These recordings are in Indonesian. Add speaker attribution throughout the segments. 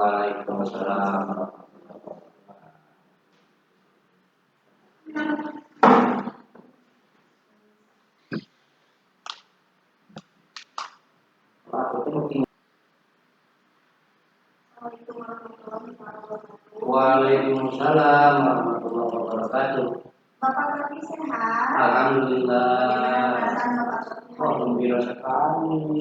Speaker 1: Waalaikumsalam. Waalaikumsalam warahmatullahi wabarakatuh.
Speaker 2: Bapak Sofi sehat?
Speaker 1: Alhamdulillah.
Speaker 2: Oh,
Speaker 1: gembira sekali.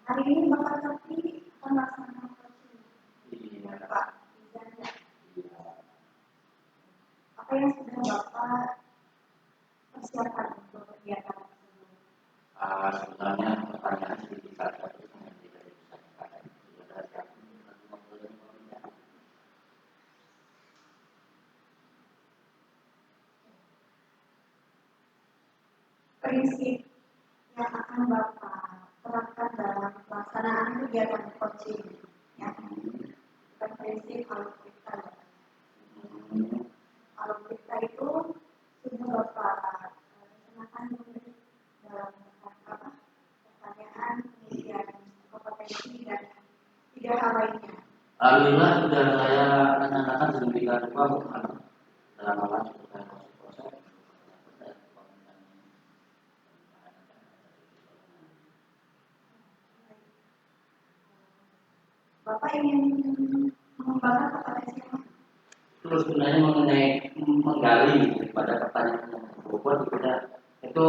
Speaker 2: Hari ini Bapak Sofi akan melaksanakan coaching.
Speaker 1: Iya.
Speaker 2: Pak, apa yang sudah Bapak persiapkan untuk kegiatan tersebut?
Speaker 1: Sebenarnya pertanyaan sedikit saja.
Speaker 2: Prinsip yang akan Bapak terapkan dalam pelaksanaan kegiatan coaching, ya. Prinsip kalau kita itu sudah Bapak rencanakan dalam pertanyaan, pengisian kompetensi dan 3 hal lainnya.
Speaker 1: Alhamdulillah sudah saya rencanakan sedemikian rupa dalam hal proses.
Speaker 2: Bapak ingin mengembangkan kompetensi apa?
Speaker 1: Terus sebenarnya mengenai menggali pada pertanyaan yang berbobot itu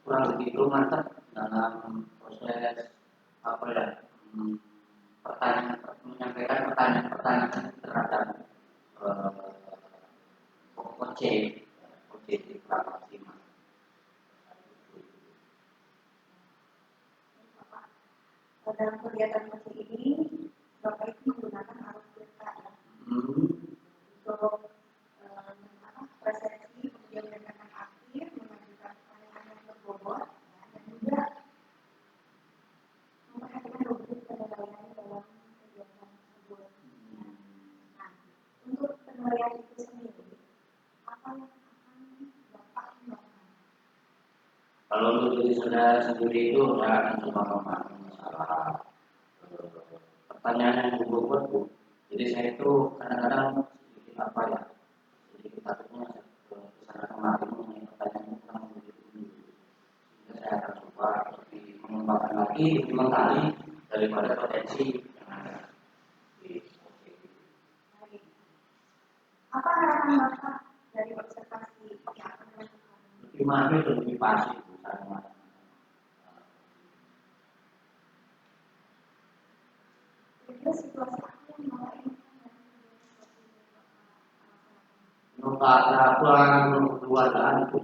Speaker 1: kurang begitu mantap dalam proses menyampaikan pertanyaan terhadap objektif maksimal.
Speaker 2: Dalam kegiatan seperti ini, Bapak itu menggunakan arus cerita, ya. Untuk persepsi, kemudian dengan aktif, mengajukan pertanyaan yang berbobot, dan juga memperhatikan logik penilaian dalam kegiatan tersebut. Nah, untuk penilaian itu sendiri, apa yang akan Bapak kembangkan?
Speaker 1: Kalau untuk diri saudara sendiri itu saya akan coba memahami masalah pertanyaan yang berbobot, Bu. Jadi saya itu kadang-kadang sedikit takutnya ke sana kemari mengenai pertanyaan yang kurang begitu. Saya akan coba lebih mengembangkan lagi, lebih menggali daripada potensi yang ada.
Speaker 2: Apa harapan Bapak dari observasi yang akan dilakukan?
Speaker 1: Lebih mahir dan lebih pasti, Bu.
Speaker 2: Situasi apa yang Bapak inginkan
Speaker 1: Menurut peraturan keluargaan itu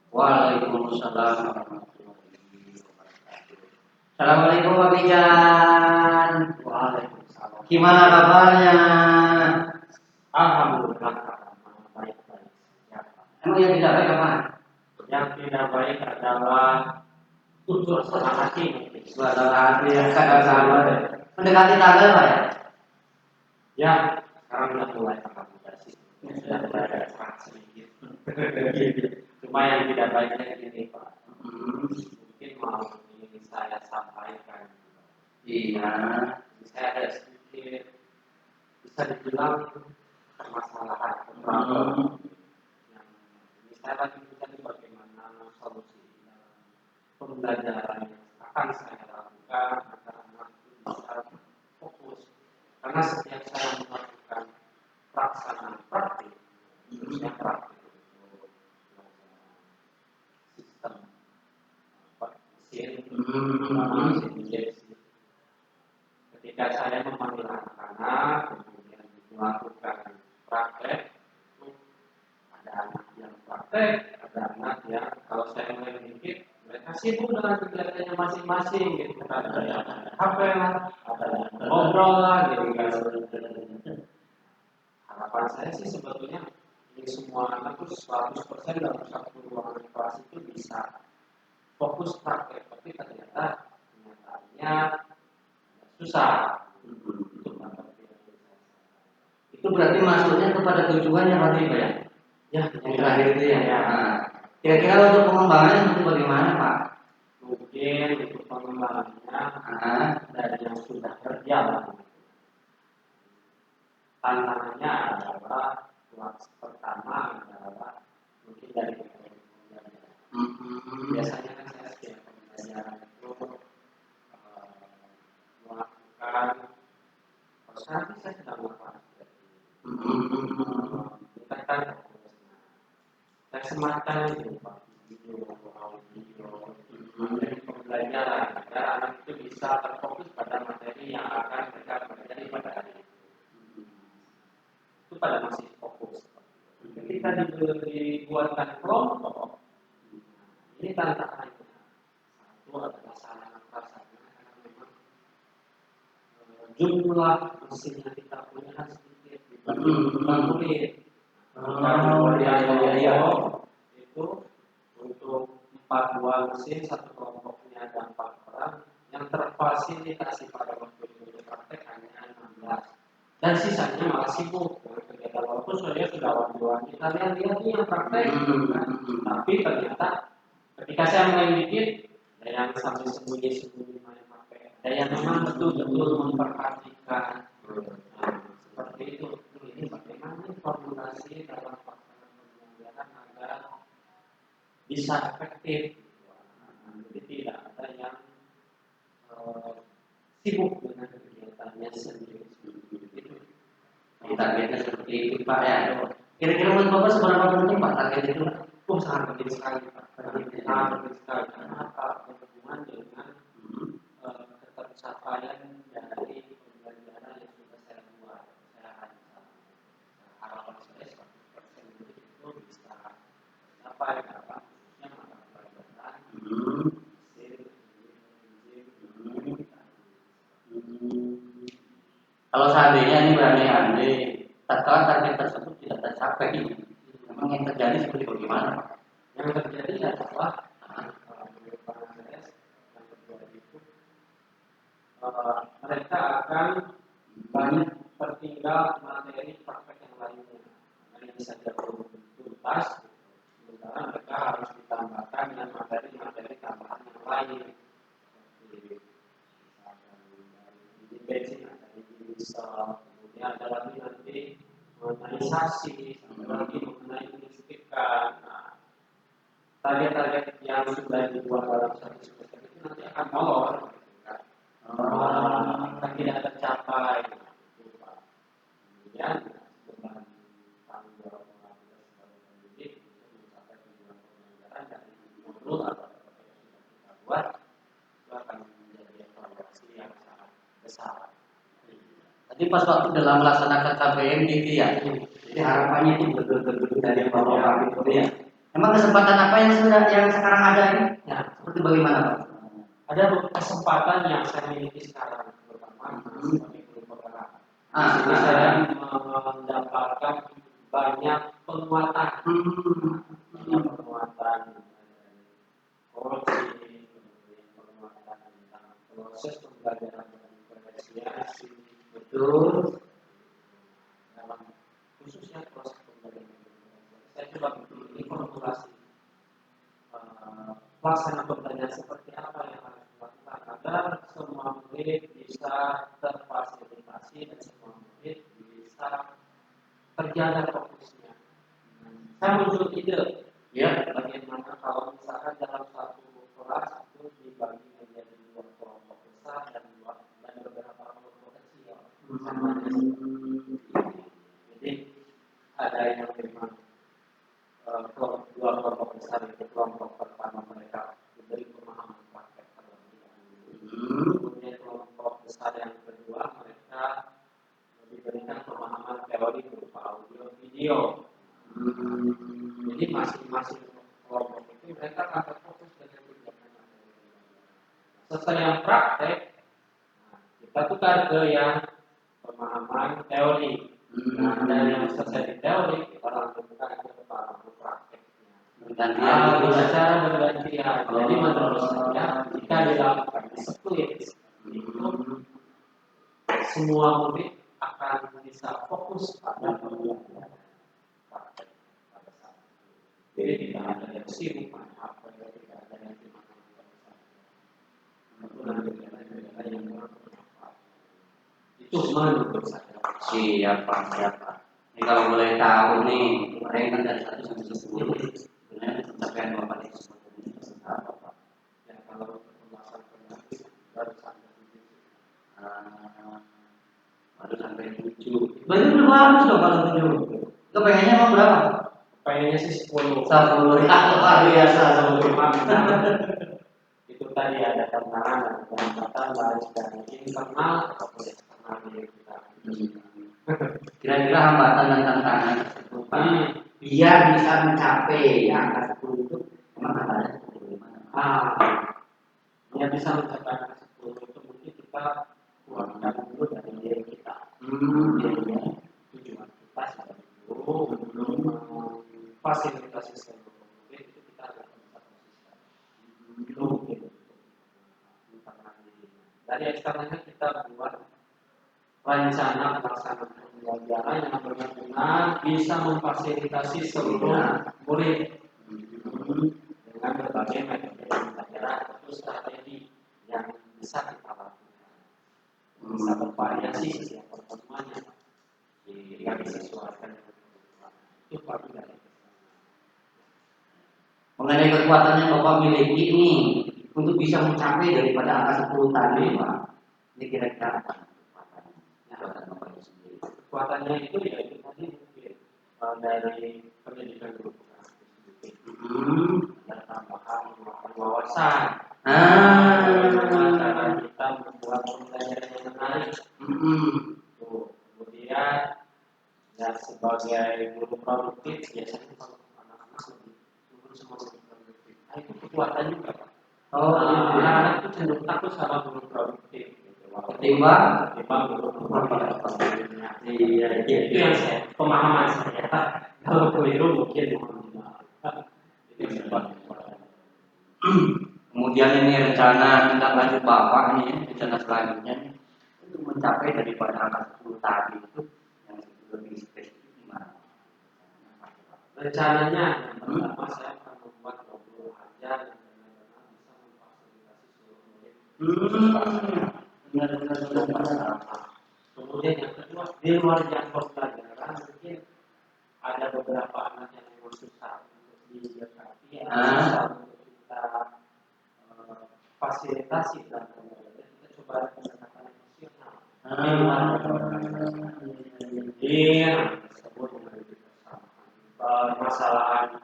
Speaker 1: Waalaikumsalam warahmatullahi wabarakatuh. Assalamualaikum Pak Bijan. Waalaikumsalam. Gimana kabarnya?
Speaker 3: Alhamdulillah baik-baik.
Speaker 1: Emang yang tidak baik apa?
Speaker 3: Yang tidak baik adalah suasana hati.
Speaker 1: Suasana hati yang kadang sama deh. Mendekati tanggal Pak ya?
Speaker 3: Ya, sekarang sudah mulai akomodasi. Sudah mulai ada serat sedikit. Cuma yang tidak baiknya ini Pak. Mungkin mau ingin saya sampaikan.
Speaker 1: Iya.
Speaker 3: Saya ada sedikit bisa dibilang permasalahan yang ini saya lagi mencari bagaimana solusi pembelajaran yang akan saya lakukan agar anak bisa fokus, karena setiap saya melakukan pelaksanaan praktik khususnya praktik untuk sistem mesin injeksi. Ketika saya memanggil anak-anak kemudian melakukan praktek, ada anak yang praktek, ada anak yang kalau saya mulai dikit mereka sibuk dengan kegiatannya masing-masing gitu kan, ada yang HP lah, ada yang ngobrol lah gitu kan. Harapan saya sih sebetulnya ini semua anak itu 100% dalam satu ruangan kelas itu bisa fokus praktek, tapi ternyata kenyataannya susah.
Speaker 1: Itu berarti masuknya kepada tujuannya berarti Pak ya? Ya, yang terakhir itu ya. Nah, kira-kira untuk pengembangannya seperti bagaimana Pak?
Speaker 3: Mungkin untuk pengembangannya dari yang sudah berjalan, tantangannya adalah pertama adalah mungkin dari biasanya kan saya setiap pembelajaran itu melakukan nanti saya sedang melakukan meningkatkan saya sematkan berupa video, audio, materi pembelajaran agar anak itu bisa terfokus pada materi yang akan mereka pelajari pada hari ini. Itu pada masih fokus. Ketika dibuatkan kelompok, ini tantangannya satu adalah sarana prasarana karena memang jumlah mesin yang kita punya kan sedikit dibanding kulit. Itu untuk 4 buah mesin satu kelompoknya ada 4 orang yang terfasilitasi pada waktu itu praktek hanya 16 dan sisanya malah sibuk dengan kegiatan walaupun saya sudah wanti-wanti kalian lihat nih yang praktek tapi ternyata ketika saya main dikit ada yang sambil sembunyi-sembunyi main HP, ada yang memang betul-betul memperhatikan. Seperti itu. Ini bagaimana formulasi dalam pelaksanaan pembelajaran agar bisa efektif. Jadi tidak ada yang sibuk dengan kegiatannya sendiri.
Speaker 1: Targetnya seperti itu Pak ya. Kira-kira menurut Bapak seberapa penting Pak target itu?
Speaker 3: Sangat penting sekali Pak. Sangat penting sekali karena apa? Berhubungan dengan ketercapaian dari pembelajaran yang sudah saya buat. Saya harapan saya 100% itu bisa tercapai apa? Khususnya mata pelajaran
Speaker 1: Kalau seandainya ini berandai-andai tatkala target tersebut tidak tercapai, memang yang terjadi seperti bagaimana Pak?
Speaker 3: yang terjadi adalah menurut pandangan saya yang terjadi itu mereka akan banyak tertinggal materi praktek yang lainnya. Karena ini saja belum tuntas, sementara mereka harus ditambahkan dengan materi-materi tambahan yang lain. Seperti dari bensin, ada diesel, kemudian ada lagi nanti mengenai saksi, ada lagi mengenai listrikan. Target-target yang sudah dibuat dalam satu semester itu nanti akan molor, akan tidak tercapai. Kemudian beban tanggung jawab pengambilan sebagai pendidik untuk mencapai tujuan pembelajaran dari modul atau yang sudah kita buat itu akan menjadi evaluasi yang sangat besar.
Speaker 1: Tadi pas waktu dalam melaksanakan KBM gitu ya, jadi harapannya itu betul-betul dari Bapak gitu ya. Memang kesempatan apa yang sekarang ada ini? Ya, seperti bagaimana Pak?
Speaker 3: Ada kesempatan yang saya miliki sekarang pertama sebagai guru penggerak. Jadi saya mendapatkan banyak penguatan, penguatan korupsi, kemudian penguatan tentang proses pembelajaran dan diferensiasi, betul dalam khususnya proses pembelajaran. Saya coba memilih formulasi pelaksana pembelajaran seperti apa yang harus dilakukan agar semua murid bisa terfasilitasi dan semua murid bisa terjaga fokusnya. Saya muncul ide, ya bagaimana kalau misalkan dalam satu kelas itu dibagi menjadi 2 kelompok besar dan beberapa kelompok kecil. Jadi ada yang memang 2 kelompok besar itu kelompok pertama mereka diberi pemahaman praktek terlebih dahulu. Kemudian kelompok besar yang kedua mereka diberikan pemahaman teori berupa audio video. Jadi masing-masing kelompok itu mereka akan terfokus dengan kegiatan materi. Setelah yang praktek, kita tukar ke yang pemahaman teori. Nah, dari yang selesai di teori kita lanjutkan ke prakteknya.
Speaker 1: Bergantian
Speaker 3: Dengan cara bergantian. Jadi menurut saya jika dilakukan di split itu semua murid akan bisa fokus pada pembelajaran praktek pada saat itu. Jadi tidak ada yang sibuk apa yang tidak ada yang itu menurut saya.
Speaker 1: Siapa. Ini kalau boleh tahu nih, ranking dari 1 sampai 10, sebenarnya pencapaian Bapak di kesempatan ini seperti apa, Pak?
Speaker 3: Ya kalau pembahasan penyakit baru sampai
Speaker 1: 7. Berarti udah bagus dong kalau 7. Kepengennya emang berapa?
Speaker 3: pengennya sih 10.
Speaker 1: 10. Luar biasa.
Speaker 3: Itu tadi ada tantangan dan penempatan baik dari internal ataupun eksternal diri kita.
Speaker 1: Kira-kira hambatan dan tantangan tersebut, Pak, biar bisa mencapai angka 10 itu emang ada seperti gimana?
Speaker 3: Yang bisa mencapai angka 10 itu mungkin kita keluarkan dulu dari diri kita. Tujuan kita sebagai guru untuk fasilitasi seluruh murid itu kita harus bisa konsisten. Itu mungkin tantangan diri. Dari eksternalnya kita buat rencana pelaksanaan pembelajaran yang benar-benar bisa memfasilitasi seluruh murid dengan berbagai metode pembelajaran atau strategi yang bisa kita lakukan. Bisa bervariasi setiap pertemuannya jika disesuaikan dengan kebutuhan. Itu bagian dari
Speaker 1: Mengenai kekuatan yang Bapak miliki nih untuk bisa mencapai daripada angka 10 tadi, Pak, ini kira-kira apa?
Speaker 3: Kekuatannya itu ya itu tadi mungkin dari pendidikan guru dan tambahan wawasan. Cara kita membuat pembelajaran yang menarik. Kemudian ya sebagai guru produktif biasanya kalau anak-anak lebih produktif. Itu kekuatan juga, Pak. Anak-anak itu cenderung takut sama guru produktif.
Speaker 1: Ketimbang
Speaker 3: guru produktif. Iya, itu yang saya pemahaman saya. Kalau keliru mungkin
Speaker 1: kemudian ini rencana tindak lanjut Bapak nih, rencana selanjutnya untuk mencapai daripada angka 10 tadi itu yang lebih spesifik gimana?
Speaker 3: Rencananya yang pertama saya akan membuat 20 ajar yang benar-benar bisa memfasilitasi seluruh murid. Kemudian yang kedua, di luar jangkau pelajaran mungkin ada beberapa anak yang memang susah untuk didekati, untuk kita fasilitasi dan kemudian kita coba pendekatan emosional. Di luar tersebut menjadi permasalahan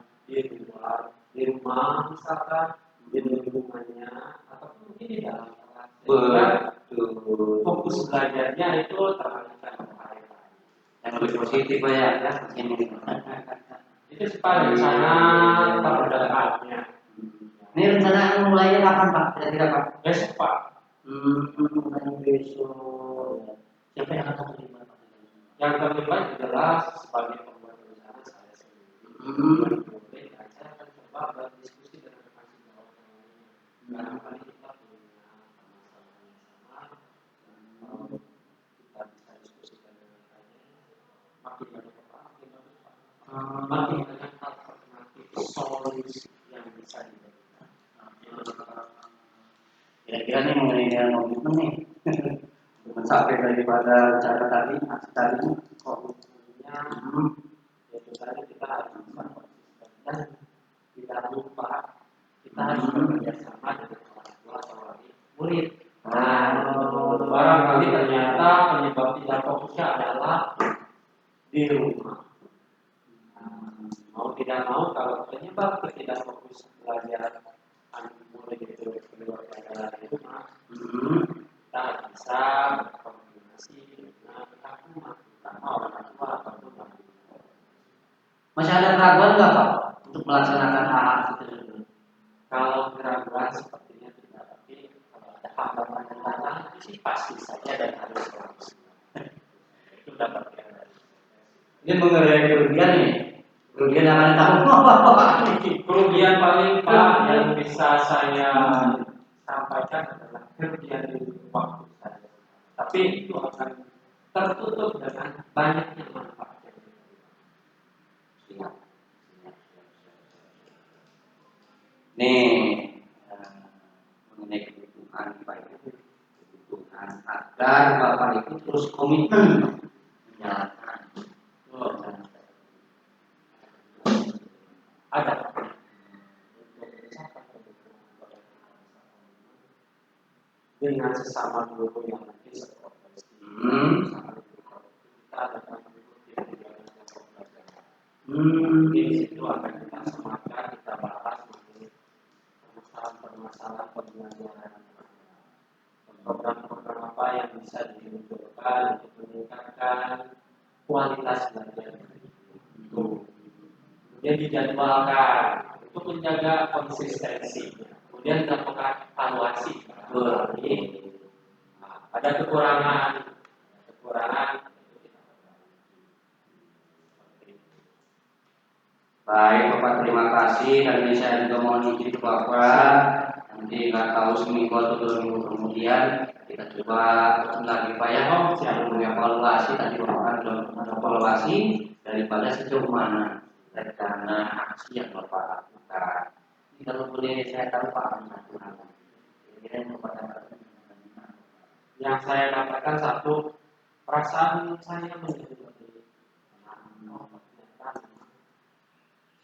Speaker 3: di rumah misalkan di lingkungannya ataupun mungkin di dalam kelas. Fokus belajarnya itu teralihkan ke hal
Speaker 1: yang lebih positif ya.
Speaker 3: Itu supaya rencana terdekatnya.
Speaker 1: Ini rencana mulainya kapan, Pak? Kira-kira, Pak?
Speaker 3: Besok, Pak.
Speaker 1: Besok. Siapa yang akan terlibat, Pak?
Speaker 3: Yang terlibat jelas sebagai pembuat rencana saya sendiri. Kemudian saya akan coba berdiskusi dengan rekan sejawat yang lainnya. Barangkali kita punya permasalahan yang sama. Kita bisa diskusikan dengan kalian. Makin banyak orang, makin bagus, Pak. Makin banyak alternatif solusi yang bisa diberikan.
Speaker 1: Kira-kira nih mengenai komitmen nih mencapai daripada cara tadi
Speaker 3: komitmennya yaitu tadi kita harus bisa konsisten dan tidak lupa kita harus bekerja sama dengan orang tua atau murid. Barangkali ternyata penyebab tidak fokusnya adalah di rumah. Mau tidak mau kalau penyebab tidak fokus belajar murid itu keluar dari rumah, kita bisa berkoordinasi dengan pihak rumah, terutama orang tua ataupun orang tua.
Speaker 1: masih ada keraguan nggak, Pak, untuk melaksanakan hal tersebut?
Speaker 3: Kalau keraguan sepertinya tidak, tapi kalau ada hambatan dan tantangan sih pasti saja dan harus solusi. Itu dapat
Speaker 1: Ini mengenai kerugian nih. Kerugian yang akan tahu.
Speaker 3: Kerugian paling Pak yang bisa saya sampaikan adalah kerugian di waktu saja. Tapi itu akan tertutup dengan banyaknya manfaat.
Speaker 1: Siap. Nih, mengenai kebutuhan Pak itu, kebutuhan agar Bapak itu terus komitmen menjalankan.
Speaker 3: Ada dengan sesama guru yang nanti seprofesi, sama guru kita akan mengikuti pembelajaran pembelajaran. Di situ akan kita sematkan, kita bahas mengenai permasalahan pembelajaran, program-program apa yang bisa dimunculkan untuk meningkatkan kualitas belajar itu. Kemudian dijadwalkan untuk menjaga konsistensi. Kemudian dilakukan evaluasi. Ada kekurangan.
Speaker 1: Baik Bapak, terima kasih. Dan ini saya juga mohon izin ke Bapak. Nanti nggak tahu seminggu atau 2 minggu kemudian kita coba lagi Pak ya. Siap mengevaluasi tadi Bapak sudah evaluasi daripada sejauh mana rencana aksi yang Bapak lakukan. Ini kalau boleh saya tahu Pak,
Speaker 3: yang saya dapatkan satu, perasaan saya menjadi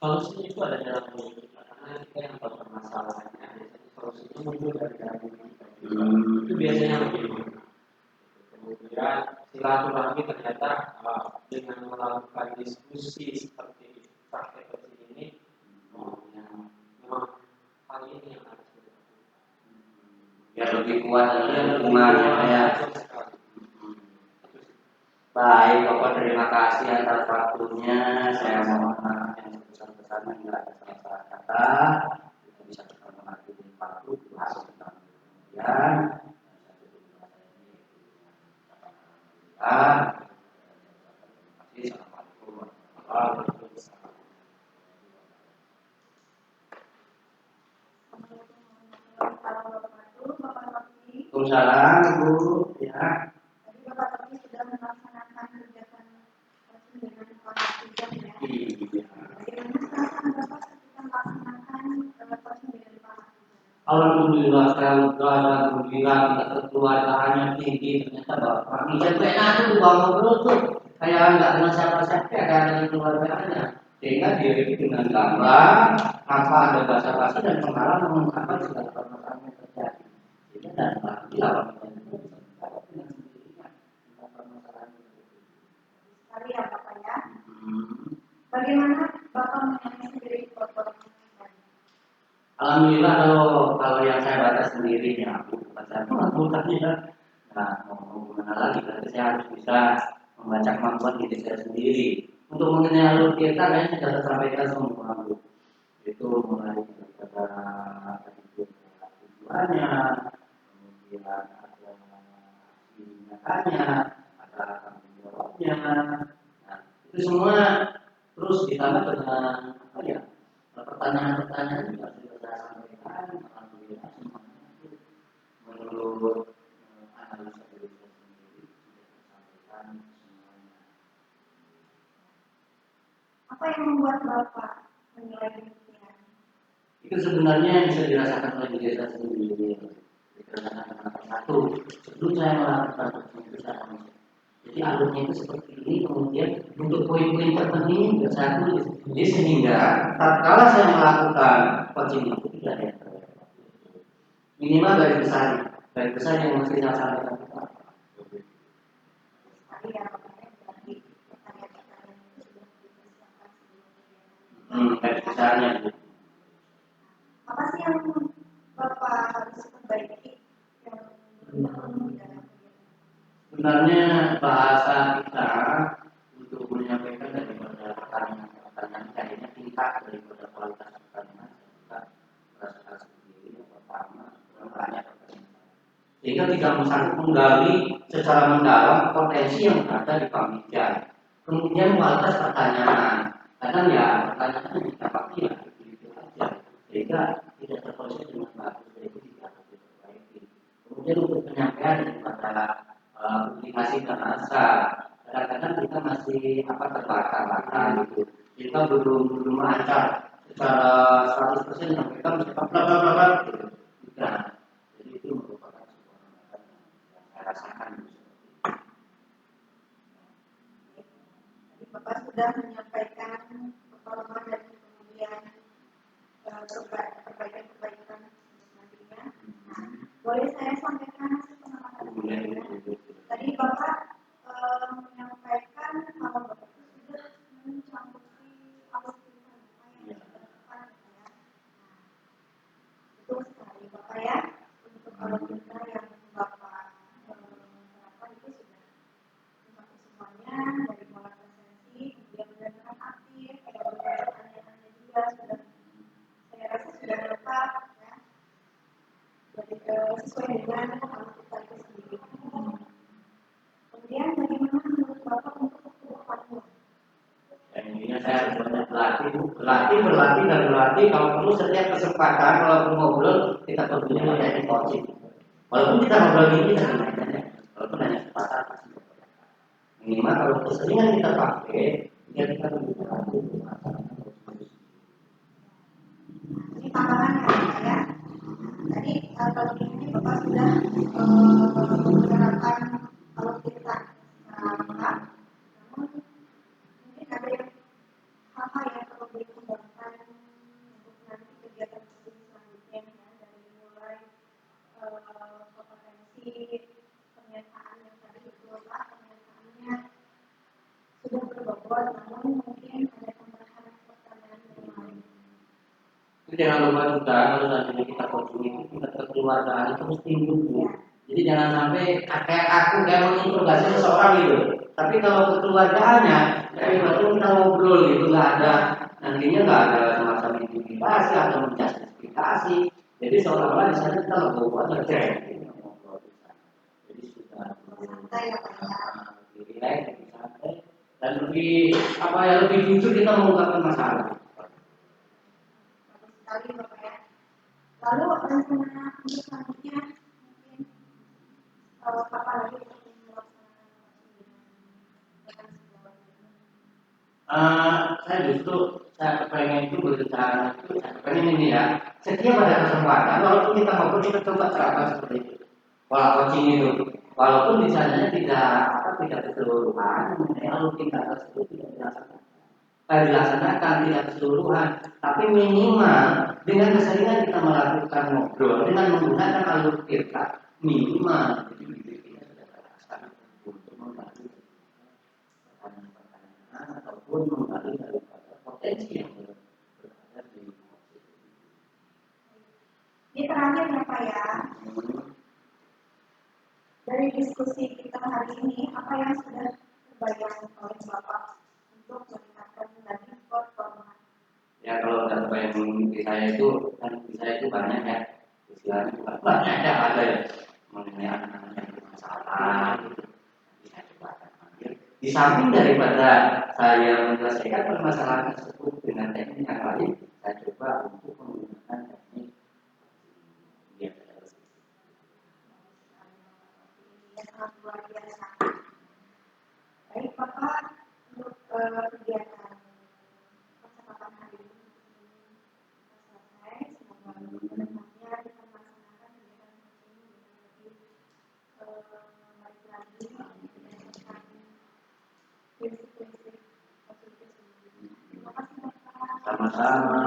Speaker 3: solusinya itu ada dalam diri kita, karena kita yang bermasalahnya solusinya muncul dari dalam diri kita. Itu biasanya begitu. Kemudian silaturahmi ternyata dengan melakukan diskusi seperti praktek seperti ini, memang hal ini yang harus dilakukan.
Speaker 1: Biar lebih kuat dan hubungan ya. Baik Bapak, terima kasih atas waktunya. Saya mohon maaf yang sebesar-besarnya bila ada salah kata. Kita bisa ketemu lagi di waktu bahas tentang kemudian. Waalaikumsalam Bu ya.
Speaker 2: Tadi Bapak tadi sudah melaksanakan kegiatan dengan kepala tugas ya. Bagaimana perasaan Bapak ketika melaksanakan persembunyian kepala tugas?
Speaker 1: Alhamdulillah, saya lega dan gembira kita kekeluargaannya tinggi. Ternyata Bapak Mijan enak tuh bangun terus tuh. Kayak nggak kenal siapa-siapa ya, kayak dengan keluarganya. Sehingga diri dengan gambar, tanpa ada basa-basi dan pengalaman mengungkapkan segala permasalahan yang terjadi. Jadi dan alhamdulillah Bapak Mijan itu bisa menjawab dengan sendirinya tentang permasalahan itu.
Speaker 2: Sekali ya Bapak ya. Bagaimana Bapak mengenai sendiri foto?
Speaker 1: Alhamdulillah kalau yang saya baca sendiri ya, bukan saya bukan ya. Nah, mau gimana lagi? Berarti saya harus bisa membaca kemampuan diri saya sendiri. Untuk mengenai alur kita kan sudah tersampaikan semua Bu. Itu mulai daripada tujuannya, kemudian ada tindakannya, ada tanggung jawabnya. Nah, itu semua terus ditambah dengan apa ya? Pertanyaan-pertanyaan juga sudah saya sampaikan. Alhamdulillah semuanya itu menurut analisa diri saya sendiri sudah disampaikan semuanya.
Speaker 2: Apa yang membuat Bapak menilai demikian?
Speaker 1: Itu sebenarnya bisa dirasakan oleh diri saya sendiri. Dikarenakan kenapa satu, sebelum saya melakukan itu saya jadi alurnya itu seperti ini, kemudian untuk poin-poin terpenting juga saya tulis. Jadi sehingga tatkala saya melakukan coaching itu tidak ada yang terlewat. Minimal dari besar yang mesti saya sampaikan itu apa?
Speaker 2: Tadi ya Bapak ya, berarti pertanyaan-pertanyaan itu sudah dipersiapkan sebelumnya.
Speaker 1: Dari besarnya.
Speaker 2: Apa sih yang Bapak harus perbaiki yang belum dalam
Speaker 1: Sebenarnya bahasa kita untuk menyampaikan daripada pertanyaan kayaknya tingkat daripada kualitas pertanyaan kita merasakan sendiri yang pertama banyak pertanyaan sehingga tidak sanggup menggali secara mendalam potensi yang ada di Pak Mijan. Kemudian kualitas pertanyaan, kadang ya pertanyaannya kita pakai ya gitu aja, sehingga tidak terproses dengan bagus, jadi tidak harus diperbaiki. Kemudian untuk penyampaian daripada publikasi dan naskah, kadang-kadang kita masih terbakar-bakar gitu, kita belum lancar secara 100% menyampaikan misalkan bla bla bla bla gitu. Tidak. Jadi itu merupakan sebuah hambatan yang saya rasakan.
Speaker 2: Bapak sudah menyampaikan pertolongan dan kemudian perbaikan-perbaikan nantinya. Nah, boleh saya sampaikan hasil pengamatan saya? Tadi Bapak menyampaikan kalau Bapak sudah mencampuri alur tulisan yang dilakukan ya. Betul sekali Bapak ya, untuk alur tulisan yang Bapak terapkan itu sudah mencakup semuanya dari mulai kemudian mendengarkan aktif, ada beberapa pertanyaannya juga sudah, saya rasa sudah lengkap ya. Jadi sesuai dengan hal kita itu sendiri. Kemudian bagaimana menurut Bapak untuk kedepannya?
Speaker 1: Dan intinya saya harus banyak berlatih. Kalau perlu setiap kesempatan, kalau ngobrol kita perlunya ada coaching. Walaupun kita ngobrol ini kita sebenarnya, walaupun hanya sepatah pasti minimal kalau keseringan kita pakai, ya kita lebih berlatih untuk melaksanakan terus.
Speaker 2: Ini tambahan ya. Tadi kalau ini Bapak sudah menerapkan kalau kita lengkap, namun mungkin ada hal-hal yang perlu dikembangkan untuk nanti kegiatan selanjutnya ya, dari mulai kompetensi pernyataan yang tadi itu Pak, pernyataannya sudah berbobot, namun mungkin ada tambahan pertanyaan yang lain.
Speaker 1: Jangan lupa juga kalau nanti kita coaching itu kita kekeluargaan itu mesti dulu. Jadi jangan sampai kayak aku kayak menginterogasi seseorang gitu. Tapi kalau kekeluargaannya kayak waktu kita ngobrol gitu nggak ada, nantinya nggak ada semacam intimidasi atau menjustifikasi. Jadi seolah-olah di sana kita ngobrol aja ngobrol. Jadi sudah
Speaker 2: Santai ya Pak ya.
Speaker 1: lebih rileks, lebih santai dan lebih jujur kita mengungkapkan masalah.
Speaker 2: Sekali Bapak ya. Lalu rencana untuk selanjutnya mungkin apa lagi untuk melaksanakan
Speaker 1: saya justru saya pengen itu berbicara itu saya pengen ini ya setiap ada kesempatan walaupun kita ngobrol kita coba terapkan seperti itu pola coaching itu walaupun misalnya tidak keseluruhan mengenai kita tersebut tidak dilaksanakan tidak keseluruhan tapi minimal dengan keseringan kita melakukan ngobrol dengan menggunakan alur kita minimal jadi kita sudah terlaksana untuk membantu pertanyaan ataupun menggali daripada potensi yang berada di
Speaker 2: ini terakhir ya Pak ya. Dari diskusi kita hari ini, apa yang sudah terbayang oleh Bapak untuk meningkatkan lagi performa?
Speaker 1: Ya kalau terbayang mimpi saya itu kan mimpi saya itu banyak ya istilahnya bukan banyak ya ada ya mengenai anak-anak yang bermasalah gitu. Saya coba akan ambil di samping daripada saya menyelesaikan permasalahan tersebut dengan teknik yang lain saya coba untuk menggunakan teknik yang
Speaker 2: sangat luar biasa. Baik Bapak untuk kegiatan percakapan hari ini selesai. Semoga kedepannya kita melaksanakan kegiatan ini lebih baik lagi berdasarkan prinsip-prinsip positif. Terima kasih Bapak.
Speaker 1: sama-sama.